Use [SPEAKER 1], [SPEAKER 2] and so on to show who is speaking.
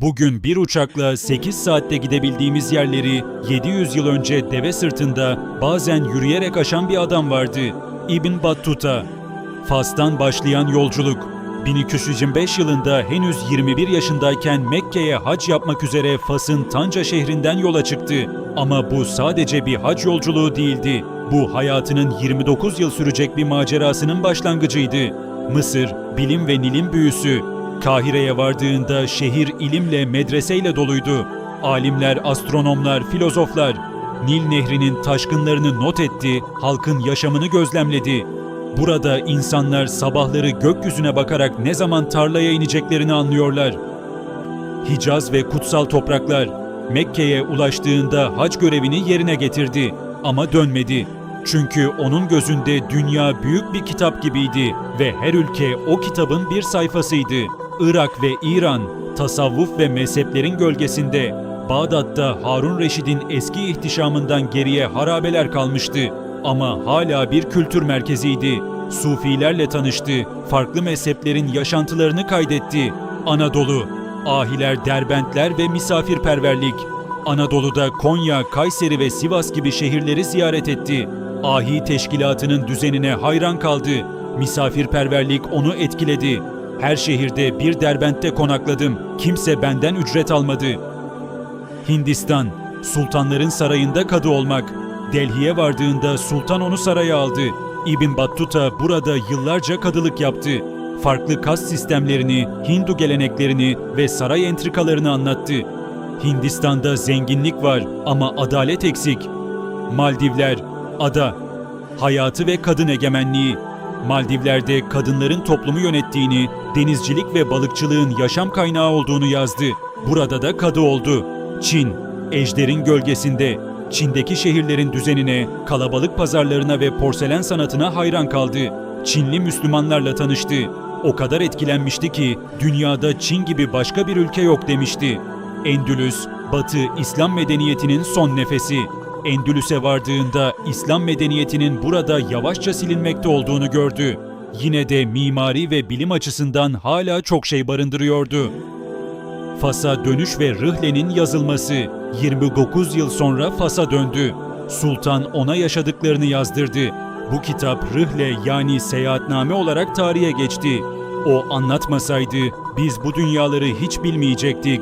[SPEAKER 1] Bugün bir uçakla 8 saatte gidebildiğimiz yerleri 700 yıl önce deve sırtında bazen yürüyerek aşan bir adam vardı. İbn Battuta. Fas'tan başlayan yolculuk. 1225 yılında henüz 21 yaşındayken Mekke'ye hac yapmak üzere Fas'ın Tanca şehrinden yola çıktı. Ama bu sadece bir hac yolculuğu değildi. Bu hayatının 29 yıl sürecek bir macerasının başlangıcıydı. Mısır, bilim ve Nil'in büyüsü. Kahire'ye vardığında şehir ilimle, medreseyle doluydu. Alimler, astronomlar, filozoflar Nil Nehri'nin taşkınlarını not etti, halkın yaşamını gözlemledi. Burada insanlar sabahları gökyüzüne bakarak ne zaman tarlaya ineceklerini anlıyorlar. Hicaz ve kutsal topraklar. Mekke'ye ulaştığında hac görevini yerine getirdi ama dönmedi. Çünkü onun gözünde dünya büyük bir kitap gibiydi ve her ülke o kitabın bir sayfasıydı. Irak ve İran, tasavvuf ve mezheplerin gölgesinde, Bağdat'ta Harun Reşid'in eski ihtişamından geriye harabeler kalmıştı. Ama hala bir kültür merkeziydi. Sufilerle tanıştı, farklı mezheplerin yaşantılarını kaydetti. Anadolu, ahiler, derbentler ve misafirperverlik. Anadolu'da Konya, Kayseri ve Sivas gibi şehirleri ziyaret etti. Ahi teşkilatının düzenine hayran kaldı. Misafirperverlik onu etkiledi. Her şehirde bir derbentte konakladım. Kimse benden ücret almadı. Hindistan, sultanların sarayında kadı olmak. Delhi'ye vardığında sultan onu saraya aldı. İbn Battuta burada yıllarca kadılık yaptı. Farklı kast sistemlerini, Hindu geleneklerini ve saray entrikalarını anlattı. Hindistan'da zenginlik var ama adalet eksik. Maldivler, ada, hayatı ve kadın egemenliği. Maldivler'de kadınların toplumu yönettiğini, denizcilik ve balıkçılığın yaşam kaynağı olduğunu yazdı. Burada da kadı oldu. Çin, ejderin gölgesinde. Çin'deki şehirlerin düzenine, kalabalık pazarlarına ve porselen sanatına hayran kaldı. Çinli Müslümanlarla tanıştı. O kadar etkilenmişti ki dünyada Çin gibi başka bir ülke yok demişti. Endülüs, Batı İslam medeniyetinin son nefesi. Endülüs'e vardığında İslam medeniyetinin burada yavaşça silinmekte olduğunu gördü. Yine de mimari ve bilim açısından hala çok şey barındırıyordu. Fas'a dönüş ve Rihle'nin yazılması. 29 yıl sonra Fas'a döndü. Sultan ona yaşadıklarını yazdırdı. Bu kitap Rihle yani seyahatname olarak tarihe geçti. O anlatmasaydı biz bu dünyaları hiç bilmeyecektik.